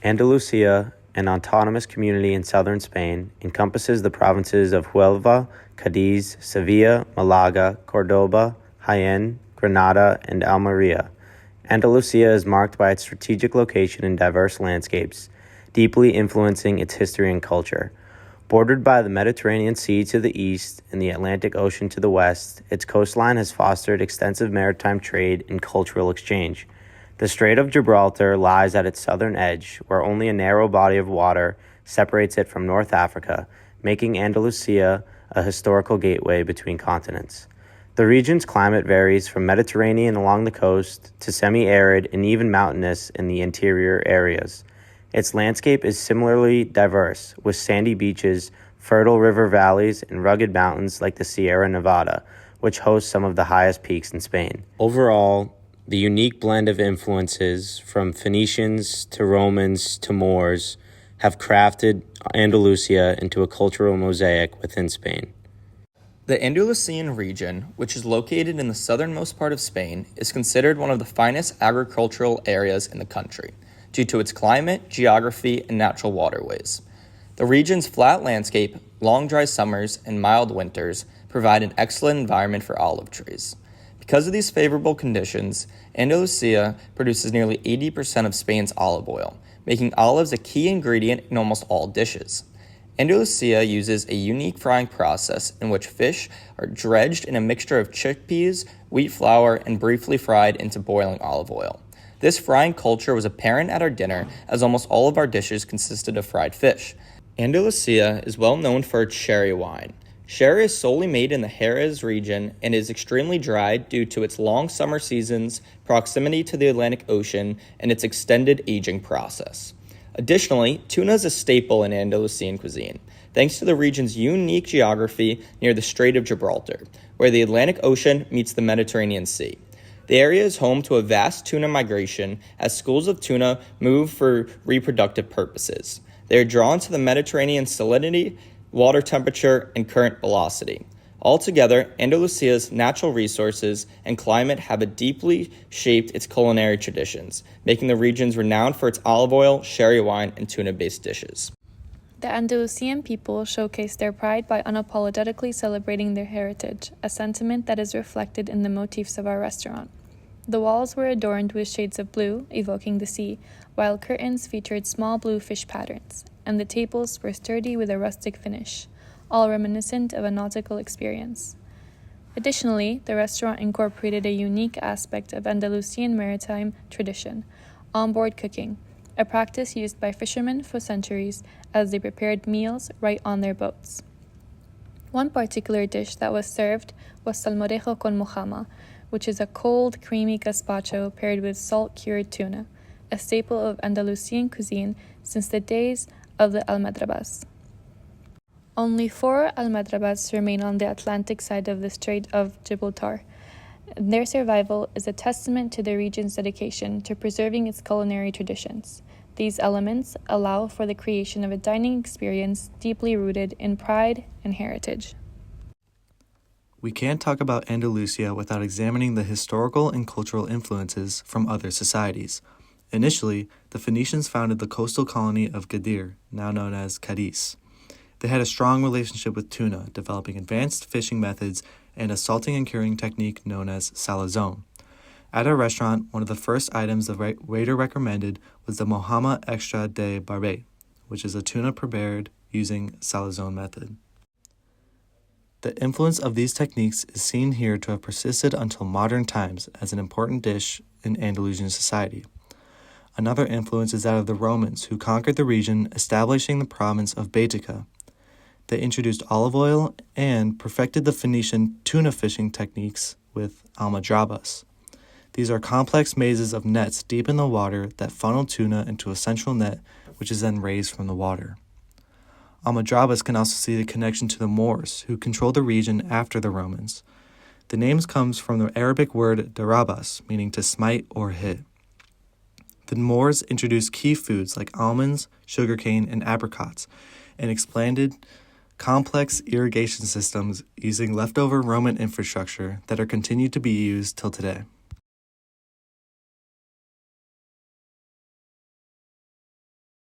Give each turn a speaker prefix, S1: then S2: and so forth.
S1: Andalucia, an autonomous community in southern Spain, encompasses the provinces of Huelva, Cadiz, Sevilla, Malaga, Cordoba, Jaén, Granada, and Almería. Andalucia is marked by its strategic location and diverse landscapes, deeply influencing its history and culture. Bordered by the Mediterranean Sea to the east and the Atlantic Ocean to the west, its coastline has fostered extensive maritime trade and cultural exchange. The Strait of Gibraltar lies at its southern edge, where only a narrow body of water separates it from North Africa, making Andalucia a historical gateway between continents. The region's climate varies from Mediterranean along the coast to semi-arid and even mountainous in the interior areas. Its landscape is similarly diverse, with sandy beaches, fertile river valleys, and rugged mountains like the Sierra Nevada, which hosts some of the highest peaks in Spain. Overall, the unique blend of influences, from Phoenicians to Romans to Moors, have crafted Andalusia into a cultural mosaic within Spain.
S2: The Andalusian region, which is located in the southernmost part of Spain, is considered one of the finest agricultural areas in the country, due to its climate, geography, and natural waterways. The region's flat landscape, long dry summers, and mild winters provide an excellent environment for olive trees. Because of these favorable conditions, Andalusia produces nearly 80% of Spain's olive oil, making olives a key ingredient in almost all dishes. Andalusia uses a unique frying process in which fish are dredged in a mixture of chickpeas, wheat flour, and briefly fried into boiling olive oil. This frying culture was apparent at our dinner, as almost all of our dishes consisted of fried fish. Andalusia is well known for its sherry wine. Sherry is solely made in the Jerez region and is extremely dry due to its long summer seasons, proximity to the Atlantic Ocean, and its extended aging process. Additionally, tuna is a staple in Andalusian cuisine, thanks to the region's unique geography near the Strait of Gibraltar, where the Atlantic Ocean meets the Mediterranean Sea. The area is home to a vast tuna migration as schools of tuna move for reproductive purposes. They are drawn to the Mediterranean salinity, water temperature, and current velocity. Altogether, Andalusia's natural resources and climate have deeply shaped its culinary traditions, making the region renowned for its olive oil, sherry wine, and tuna-based dishes.
S3: The Andalusian people showcase their pride by unapologetically celebrating their heritage, a sentiment that is reflected in the motifs of our restaurant. The walls were adorned with shades of blue, evoking the sea, while curtains featured small blue fish patterns, and the tables were sturdy with a rustic finish, all reminiscent of a nautical experience. Additionally, the restaurant incorporated a unique aspect of Andalusian maritime tradition, onboard cooking, a practice used by fishermen for centuries as they prepared meals right on their boats. One particular dish that was served was salmorejo con mojama, which is a cold, creamy gazpacho paired with salt-cured tuna, a staple of Andalusian cuisine since the days of the almadrabas. Only 4 almadrabas remain on the Atlantic side of the Strait of Gibraltar, and their survival is a testament to the region's dedication to preserving its culinary traditions. These elements allow for the creation of a dining experience deeply rooted in pride and heritage.
S4: We can't talk about Andalusia without examining the historical and cultural influences from other societies. Initially, the Phoenicians founded the coastal colony of Gadir, now known as Cadiz. They had a strong relationship with tuna, developing advanced fishing methods and a salting and curing technique known as salazón. At our restaurant, one of the first items the waiter recommended was the Mojama Extra de Barbet, which is a tuna prepared using salazón method. The influence of these techniques is seen here to have persisted until modern times as an important dish in Andalusian society. Another influence is that of the Romans, who conquered the region, establishing the province of Baetica. They introduced olive oil and perfected the Phoenician tuna fishing techniques with almadrabas. These are complex mazes of nets deep in the water that funnel tuna into a central net, which is then raised from the water. Almadrabas can also see the connection to the Moors, who controlled the region after the Romans. The name comes from the Arabic word darabas, meaning to smite or hit. The Moors introduced key foods like almonds, sugarcane, and apricots, and expanded complex irrigation systems using leftover Roman infrastructure that are continued to be used till today.